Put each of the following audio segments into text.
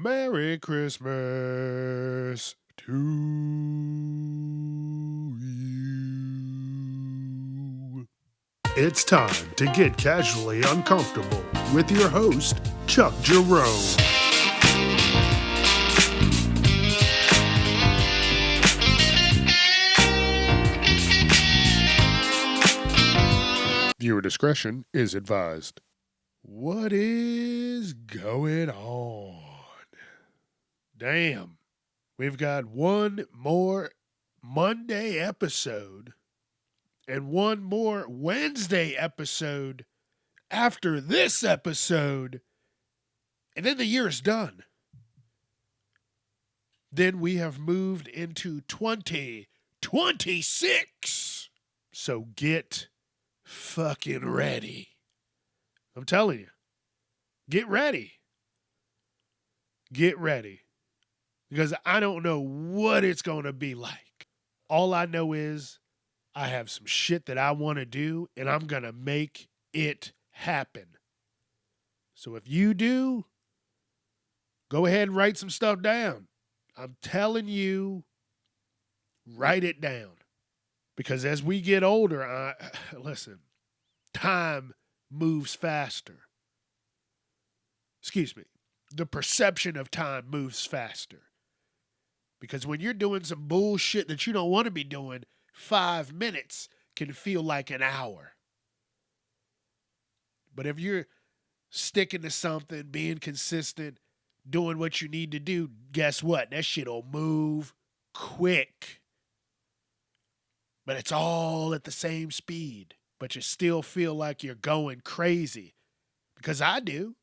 Merry Christmas to you. It's time to get casually uncomfortable with your host, Chuck Jerome. Viewer discretion is advised. What is going on? Damn. We've got one more Monday episode and one more Wednesday episode after this episode, and then the year is done. Then we have moved into 2026. So get fucking ready. I'm telling you, get ready. Get ready. Because I don't know what it's going to be like. All I know is I have some shit that I want to do, and I'm going to make it happen. So if you do, go ahead and write some stuff down. I'm telling you, write it down. Because as we get older, listen, time moves faster. Excuse me. The perception of time moves faster. Because when you're doing some bullshit that you don't want to be doing, 5 minutes can feel like an hour. But if you're sticking to something, being consistent, doing what you need to do, guess what? That shit'll move quick. But it's all at the same speed. But you still feel like you're going crazy. Because I do.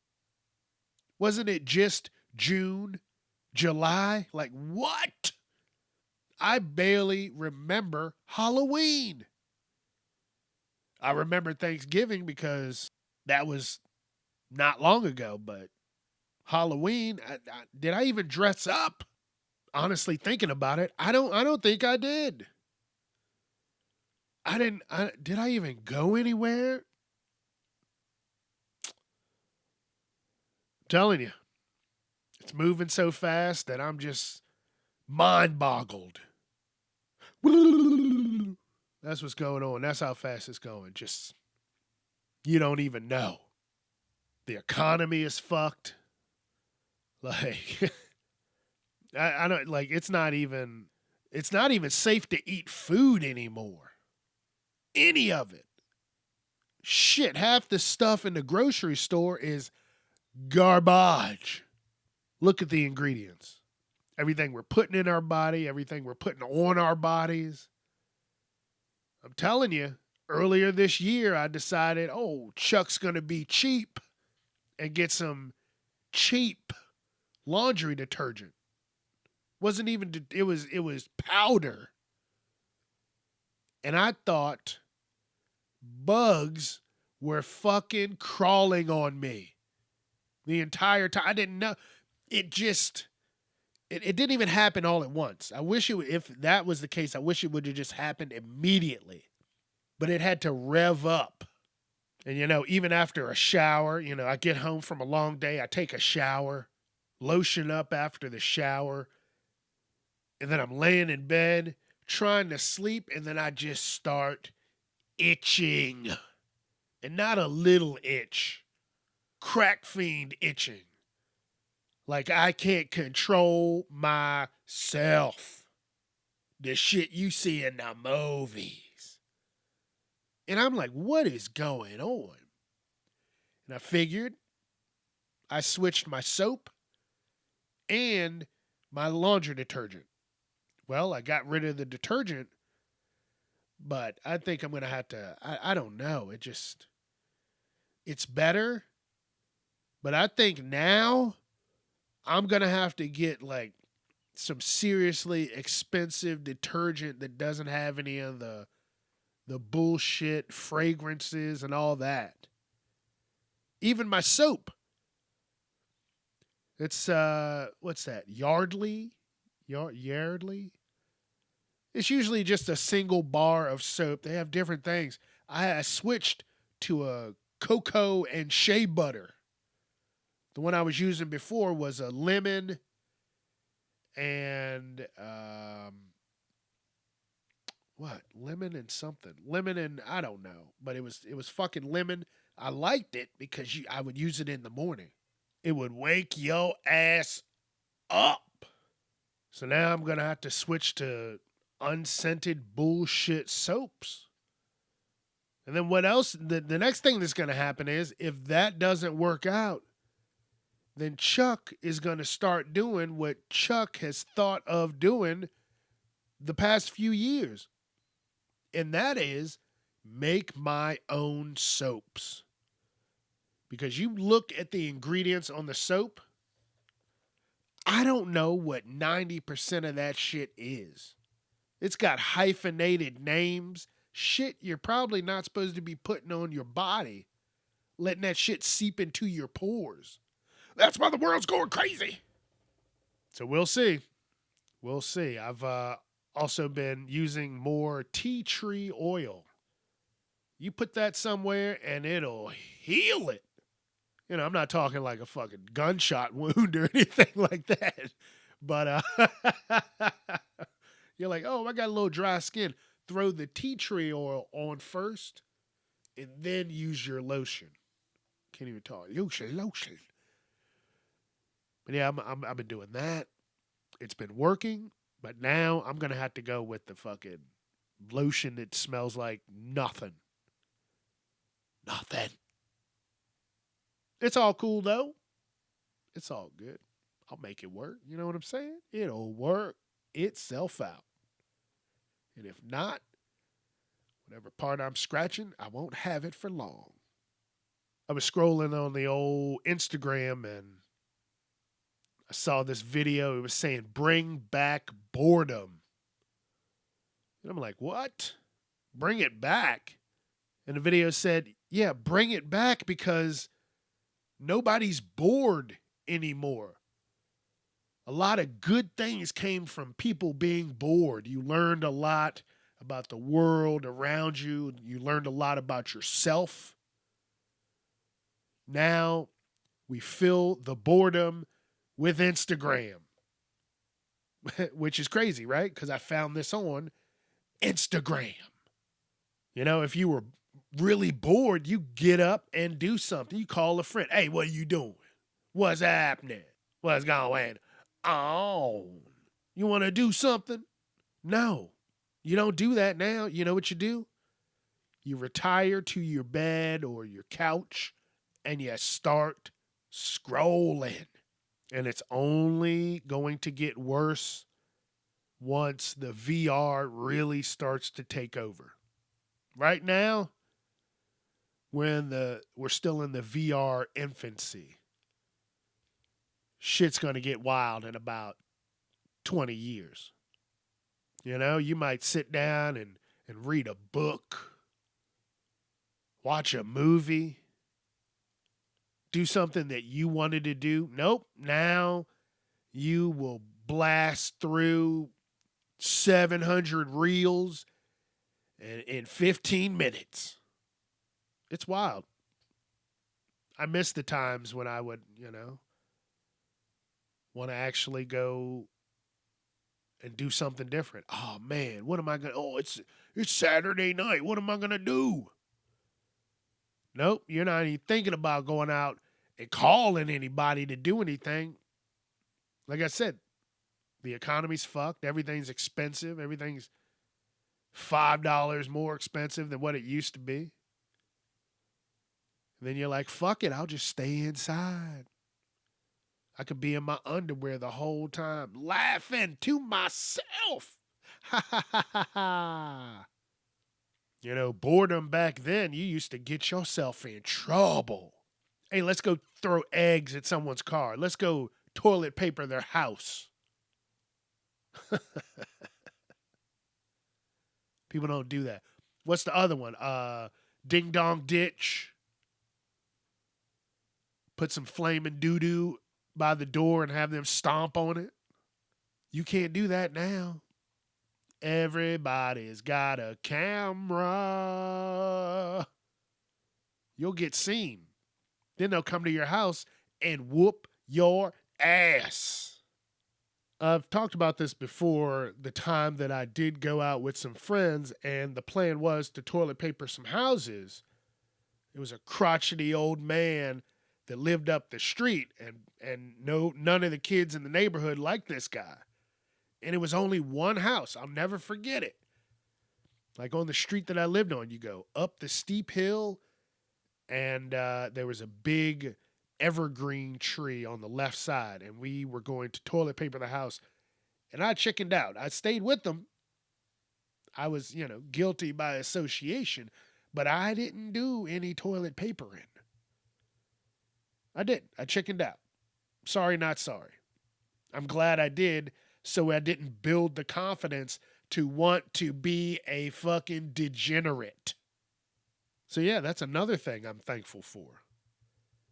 Wasn't it just June, July? Like, what? I barely remember Halloween. I remember Thanksgiving because that was not long ago, but Halloween, did I even dress up? Honestly, thinking about it, I don't think I did. Did I even go anywhere? I'm telling you, it's moving so fast that I'm just mind boggled. That's what's going on. That's how fast it's going. Just, you don't even know. The economy is fucked. Like, I don't, like, it's not even safe to eat food anymore. Any of it. Shit, half the stuff in the grocery store is garbage. Look at the ingredients. Everything we're putting in our body, everything we're putting on our bodies. I'm telling you, earlier this year, I decided, Chuck's going to be cheap and get some cheap laundry detergent. Wasn't even, it was powder. And I thought bugs were fucking crawling on me the entire time. I didn't know. It just, it didn't even happen all at once. I wish it would, if that was the case, I wish it would have just happened immediately. But it had to rev up. And, even after a shower, I get home from a long day, I take a shower, lotion up after the shower, and then I'm laying in bed trying to sleep, and then I just start itching. And not a little itch. Crack fiend itching. Like I can't control myself. The shit you see in the movies. And I'm like, what is going on? And I figured I switched my soap and my laundry detergent. Well, I got rid of the detergent, but I think I'm going to have to, I don't know. It's better. But I think now I'm going to have to get like some seriously expensive detergent that doesn't have any of the bullshit fragrances and all that. Even my soap. It's, what's that? Yardley? Yardley? It's usually just a single bar of soap. They have different things. I switched to a cocoa and shea butter. The one I was using before was a lemon and what? Lemon and something. Lemon and I don't know, but it was fucking lemon. I liked it because I would use it in the morning. It would wake your ass up. So now I'm gonna have to switch to unscented bullshit soaps. And then what else? The next thing that's gonna happen is if that doesn't work out, then Chuck is gonna start doing what Chuck has thought of doing the past few years. And that is make my own soaps. Because you look at the ingredients on the soap, I don't know what 90% of that shit is. It's got hyphenated names, shit you're probably not supposed to be putting on your body, letting that shit seep into your pores. That's why the world's going crazy. So we'll see. We'll see. I've also been using more tea tree oil. You put that somewhere and it'll heal it. You know, I'm not talking like a fucking gunshot wound or anything like that. But you're like, oh, I got a little dry skin. Throw the tea tree oil on first and then use your lotion. Can't even talk. Lotion. But yeah, I've been doing that. It's been working. But now I'm going to have to go with the fucking lotion that smells like nothing. Nothing. It's all cool, though. It's all good. I'll make it work. You know what I'm saying? It'll work itself out. And if not, whatever part I'm scratching, I won't have it for long. I was scrolling on the old Instagram and I saw this video. It was saying, bring back boredom. And I'm like, what? Bring it back? And the video said, yeah, bring it back because nobody's bored anymore. A lot of good things came from people being bored. You learned a lot about the world around you. You learned a lot about yourself. Now we fill the boredom with Instagram, which is crazy, right? Because I found this on Instagram. You know, if you were really bored, you get up and do something. You call a friend. Hey, what are you doing? What's happening? What's going on? You want to do something? No, you don't do that now. You know what you do? You retire to your bed or your couch and you start scrolling. And it's only going to get worse once the VR really starts to take over. Right now, we're still in the VR infancy. Shit's going to get wild in about 20 years. You know, you might sit down and read a book, watch a movie, do something that you wanted to do. Nope. Now you will blast through 700 reels in 15 minutes. It's wild. I miss the times when I would, want to actually go and do something different. Oh man, what am I gonna? Oh, it's Saturday night. What am I gonna do? Nope, you're not even thinking about going out and calling anybody to do anything. Like I said, the economy's fucked. Everything's expensive. Everything's $5 more expensive than what it used to be. And then you're like, fuck it, I'll just stay inside. I could be in my underwear the whole time, laughing to myself. Ha ha ha ha ha. You know, boredom back then, you used to get yourself in trouble. Hey, let's go throw eggs at someone's car. Let's go toilet paper their house. People don't do that. What's the other one? Ding dong ditch. Put some flaming doo-doo by the door and have them stomp on it. You can't do that now. Everybody's got a camera. You'll get seen. Then they'll come to your house and whoop your ass. I've talked about this before, the time that I did go out with some friends and the plan was to toilet paper some houses. It was a crotchety old man that lived up the street, and none of the kids in the neighborhood liked this guy. And it was only one house. I'll never forget it. Like on the street that I lived on, you go up the steep hill, and there was a big evergreen tree on the left side, and we were going to toilet paper the house. And I chickened out. I stayed with them. I was, guilty by association, but I didn't do any toilet papering. I didn't. I chickened out. Sorry, not sorry. I'm glad I did, so I didn't build the confidence to want to be a fucking degenerate. So yeah, that's another thing I'm thankful for.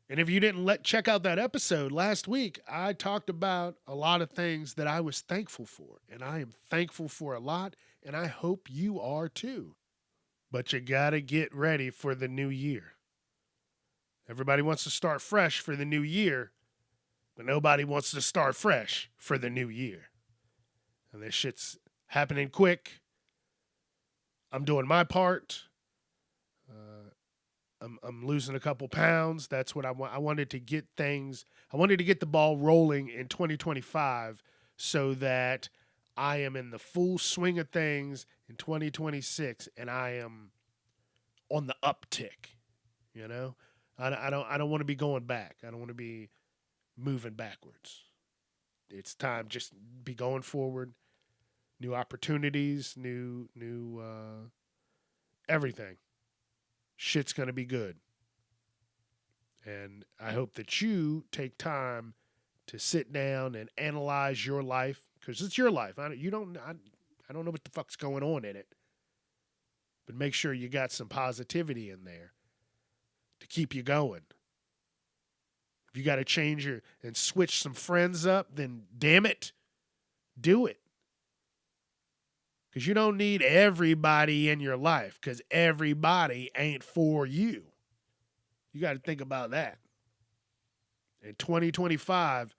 And if you didn't check out that episode last week, I talked about a lot of things that I was thankful for. And I am thankful for a lot, and I hope you are too. But you gotta get ready for the new year. Everybody wants to start fresh for the new year, but nobody wants to start fresh for the new year. And this shit's happening quick. I'm doing my part. I'm losing a couple pounds. That's what I want. I wanted to get the ball rolling in 2025 so that I am in the full swing of things in 2026 and I am on the uptick. I don't want to be going back. I don't want to be moving backwards. It's time just be going forward. New opportunities, new everything. Shit's going to be good. And I hope that you take time to sit down and analyze your life, because it's your life. I don't know what the fuck's going on in it. But make sure you got some positivity in there to keep you going. If you got to change and switch some friends up, then damn it, do it. Because you don't need everybody in your life, because everybody ain't for you. You got to think about that. And 2025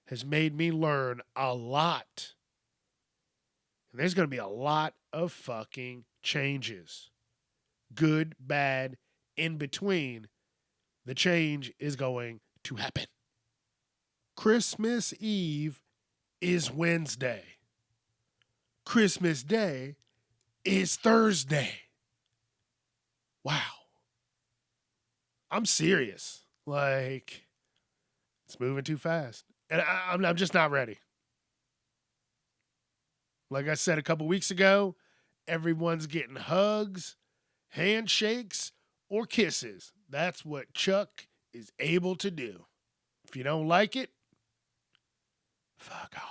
has made me learn a lot. And there's going to be a lot of fucking changes. Good, bad, in between. The change is going to happen. Christmas Eve is Wednesday. Christmas Day is Thursday. Wow. I'm serious. Like, it's moving too fast. And I'm just not ready. Like I said a couple weeks ago, everyone's getting hugs, handshakes, or kisses. That's what Chuck is able to do. If you don't like it, fuck off.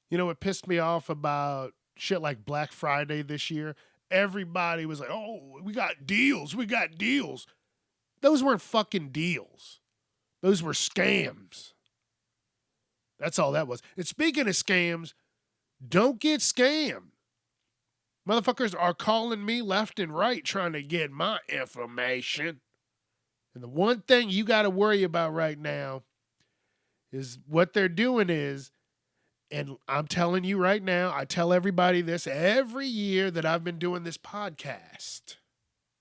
You know what pissed me off about shit like Black Friday this year? Everybody was like, oh, we got deals. We got deals. Those weren't fucking deals. Those were scams. That's all that was. And speaking of scams, don't get scammed. Motherfuckers are calling me left and right trying to get my information. And the one thing you got to worry about right now is what they're doing is, and I'm telling you right now, I tell everybody this every year that I've been doing this podcast.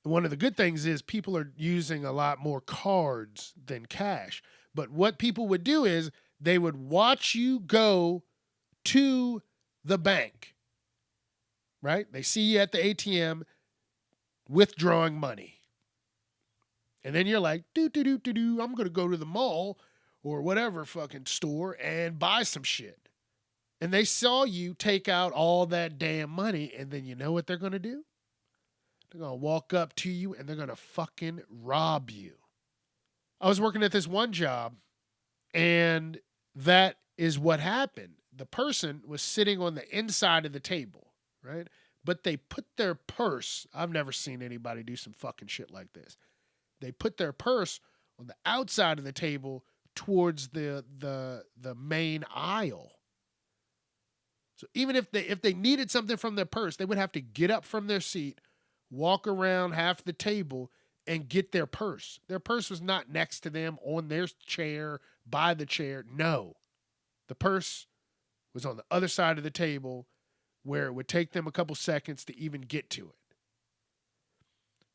One of the good things is people are using a lot more cards than cash. But what people would do is they would watch you go to the bank, right? They see you at the ATM withdrawing money. And then you're like, I'm going to go to the mall or whatever fucking store and buy some shit. And they saw you take out all that damn money, and then you know what they're going to do? They're going to walk up to you and they're going to fucking rob you. I was working at this one job, and that is what happened. The person was sitting on the inside of the table, right? But they put their purse, I've never seen anybody do some fucking shit like this. They put their purse on the outside of the table towards the main aisle. So even if they needed something from their purse, they would have to get up from their seat, walk around half the table, and get their purse. Their purse was not next to them on their chair, by the chair. No. The purse was on the other side of the table where it would take them a couple seconds to even get to it.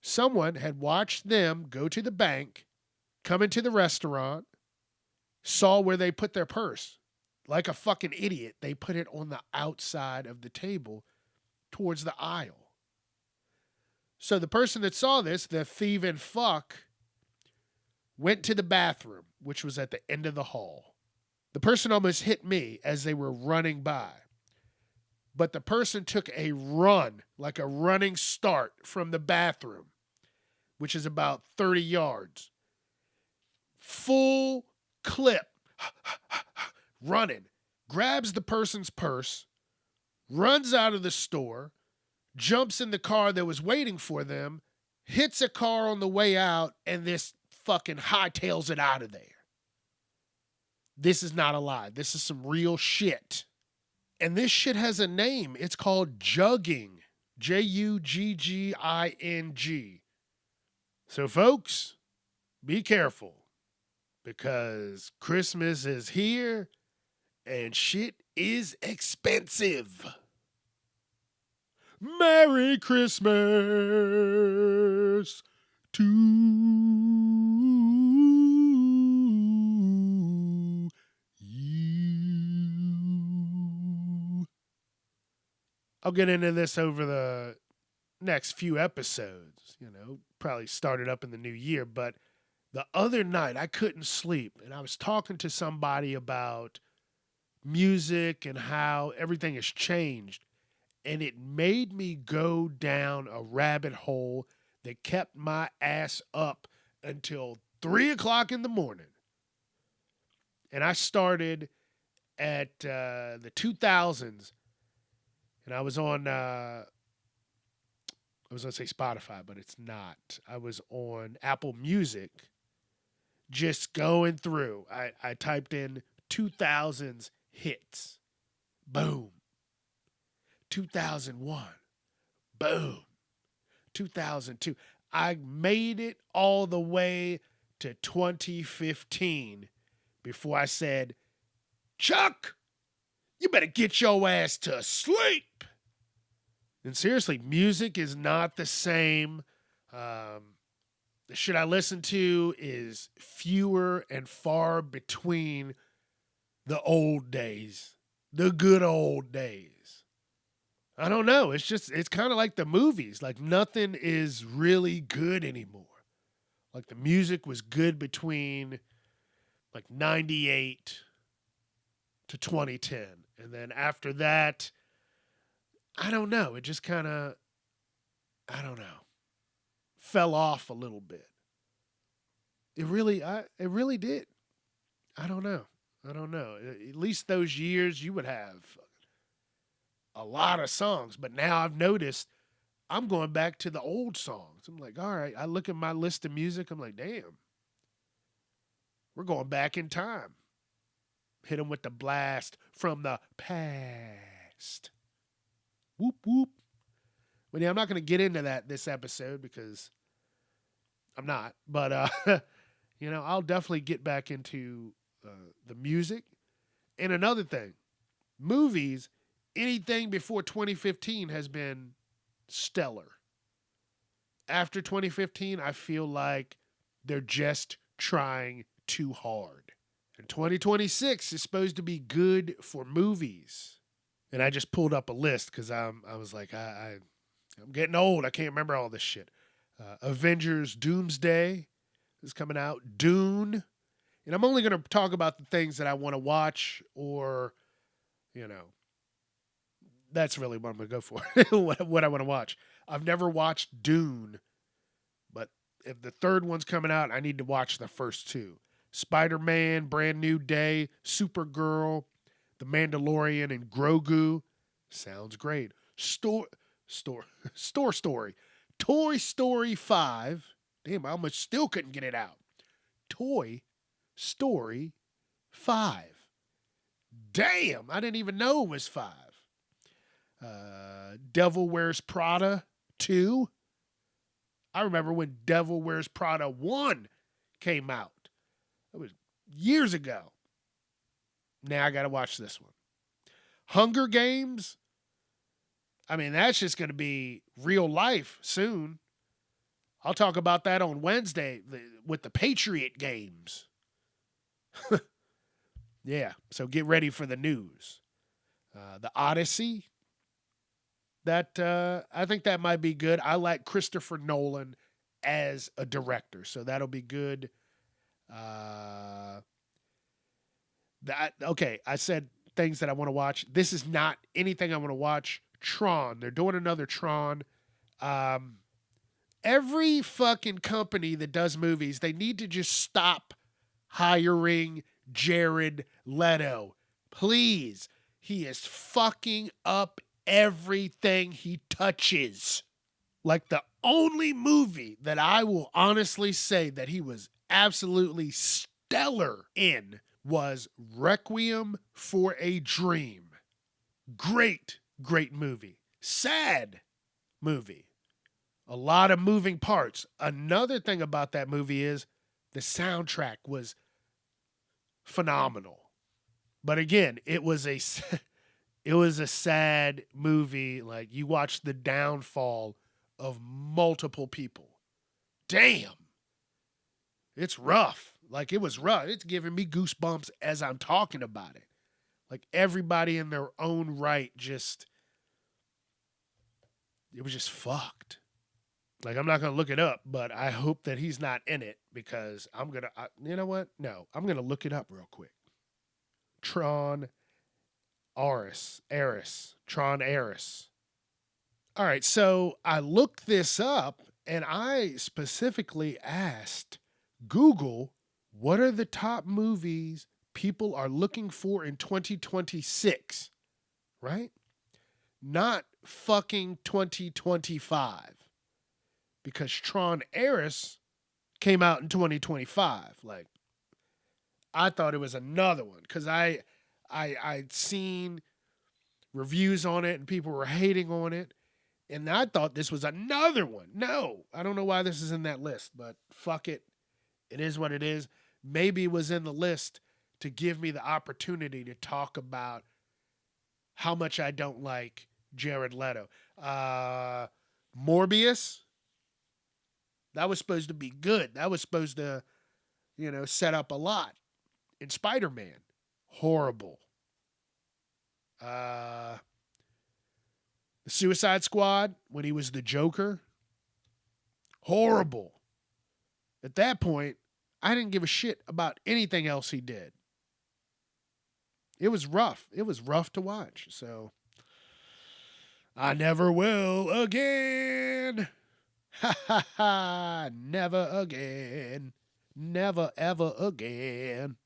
Someone had watched them go to the bank, come into the restaurant, saw where they put their purse. Like a fucking idiot, they put it on the outside of the table towards the aisle. So the person that saw this, the thieving fuck, went to the bathroom, which was at the end of the hall. The person almost hit me as they were running by. But the person took a run, like a running start from the bathroom, which is about 30 yards. Full clip, running, grabs the person's purse, runs out of the store, jumps in the car that was waiting for them, hits a car on the way out, and this fucking hightails it out of there. This is not a lie. This is some real shit. And this shit has a name. It's called jugging. Jugging. So, folks, be careful because Christmas is here and shit is expensive. Merry Christmas to you. I'll get into this over the next few episodes, probably started up in the new year. But the other night I couldn't sleep and I was talking to somebody about music and how everything has changed. And it made me go down a rabbit hole that kept my ass up until 3 o'clock in the morning. And I started at the 2000s. And I was on, I was going to say Spotify, but it's not. I was on Apple Music, just going through. I typed in 2000s hits. Boom. 2001. Boom. 2002. I made it all the way to 2015 before I said, Chuck, you better get your ass to sleep. And seriously, music is not the same. The shit I listen to is fewer and far between the old days, the good old days. I don't know. It's kind of like the movies. Like nothing is really good anymore. Like the music was good between like 98 to 2010. And then after that, I don't know. It just kind of, fell off a little bit. It really did. I don't know. At least those years you would have a lot of songs, but now I've noticed I'm going back to the old songs. I'm like, all right, I look at my list of music. I'm like, damn, we're going back in time. Hit them with the blast from the past. Whoop, whoop. But yeah, I'm not going to get into that this episode because I'm not. But, I'll definitely get back into the music. And another thing, movies, anything before 2015 has been stellar. After 2015, I feel like they're just trying too hard. And 2026 is supposed to be good for movies. And I just pulled up a list because I was like, I'm getting old. I can't remember all this shit. Avengers Doomsday is coming out. Dune. And I'm only going to talk about the things that I want to watch or, that's really what I'm going to go for. what I want to watch. I've never watched Dune, but if the third one's coming out, I need to watch the first two. Spider-Man, Brand New Day, Supergirl, The Mandalorian, and Grogu. Sounds great. Story. Toy Story 5. Damn, I almost still couldn't get it out. Toy Story 5. Damn, I didn't even know it was 5. Devil Wears Prada 2. I remember when Devil Wears Prada 1 came out. It was years ago. Now I got to watch this one. Hunger Games. I mean, that's just going to be real life soon. I'll talk about that on Wednesday with the Patriot Games. Yeah, so get ready for the news. The Odyssey. That I think that might be good. I like Christopher Nolan as a director, so that'll be good. Okay, I said things that I want to watch. This is not anything I want to watch. Tron. They're doing another Tron. Every fucking company that does movies, they need to just stop hiring Jared Leto. Please. He is fucking up everything he touches. Like, the only movie that I will honestly say that he was absolutely stellar in was Requiem for a Dream. Great, great movie. Sad movie. A lot of moving parts. Another thing about that movie is the soundtrack was phenomenal. But again, it was a sad movie. Like, you watch the downfall of multiple people. Damn. It's rough. Like, it was rough. It's giving me goosebumps as I'm talking about it. Like, everybody in their own right it was just fucked. Like, I'm not going to look it up, but I hope that he's not in it because you know what? No, I'm going to look it up real quick. Tron Ares. Tron Ares. All right, so I looked this up and I specifically asked Google, what are the top movies people are looking for in 2026? Right? Not fucking 2025. Because Tron Ares came out in 2025. Like, I thought it was another one because I'd seen reviews on it and people were hating on it, and I thought this was another one. No, I don't know why this is in that list, but fuck it. It is what it is. Maybe it was in the list to give me the opportunity to talk about how much I don't like Jared Leto. Morbius. That was supposed to be good. That was supposed to, set up a lot. In Spider-Man, horrible. The Suicide Squad, when he was the Joker, horrible. At that point, I didn't give a shit about anything else he did. It was rough. It was rough to watch. So, I never will again. Ha ha ha. Never again. Never ever again.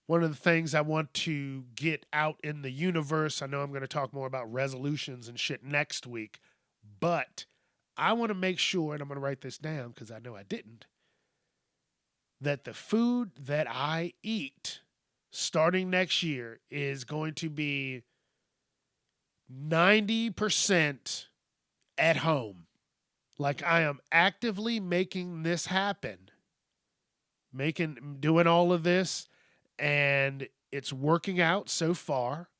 One of the things I want to get out in the universe, I know I'm going to talk more about resolutions and shit next week, but I want to make sure, and I'm going to write this down because I know I didn't, that the food that I eat starting next year is going to be 90% at home. Like, I am actively making this happen. Doing all of this, and it's working out so far.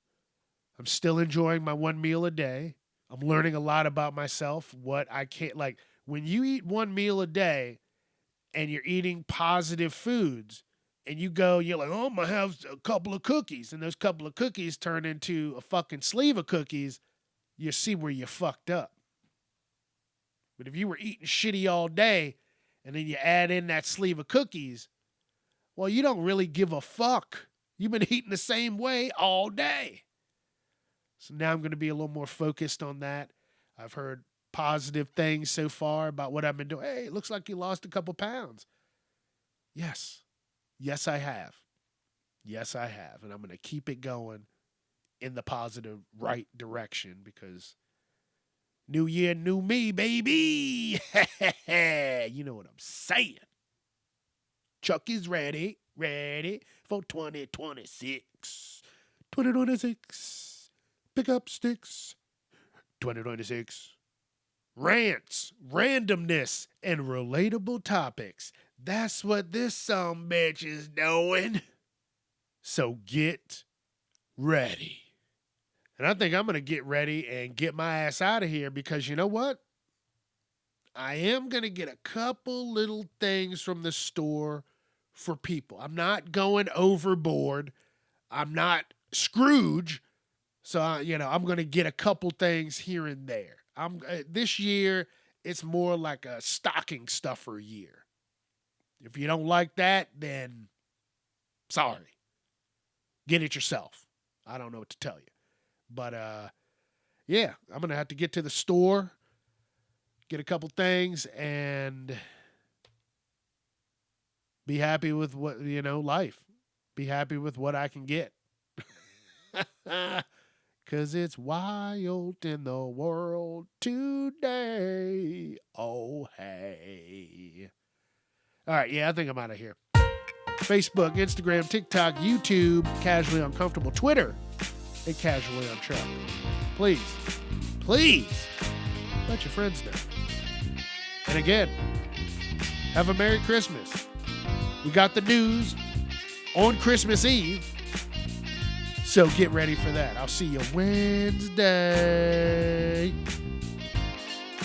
I'm still enjoying my one meal a day. I'm learning a lot about myself, what I can't, like, when you eat one meal a day and you're eating positive foods and you're like, oh, I'm going to have a couple of cookies. And those couple of cookies turn into a fucking sleeve of cookies. You see where you fucked up. But if you were eating shitty all day and then you add in that sleeve of cookies, well, you don't really give a fuck. You've been eating the same way all day. So now I'm going to be a little more focused on that. I've heard positive things so far about what I've been doing. Hey, it looks like you lost a couple pounds. Yes. Yes, I have. Yes, I have. And I'm going to keep it going in the positive, right direction because new year, new me, baby. You know what I'm saying. Chuck is ready for 2026. 2026. Pick up sticks. 2026. rants, randomness, and relatable topics. That's what this sumbitch is doing. So get ready. And I think I'm going to get ready and get my ass out of here because you know what? I am going to get a couple little things from the store for people. I'm not going overboard. I'm not Scrooge. So, I'm going to get a couple things here and there. This year, it's more like a stocking stuffer year. If you don't like that, then sorry. Get it yourself. I don't know what to tell you. But, yeah, I'm going to have to get to the store, get a couple things, and be happy with what, life. Be happy with what I can get. 'Cause it's wild in the world today. Oh, hey. All right, yeah, I think I'm out of here. Facebook, Instagram, TikTok, YouTube, Casually Uncomfortable, Twitter, and Casually Untrapped. Please let your friends know. And again, have a Merry Christmas. We got the news on Christmas Eve. So get ready for that. I'll see you Wednesday.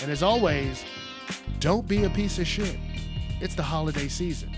And as always, don't be a piece of shit. It's the holiday season.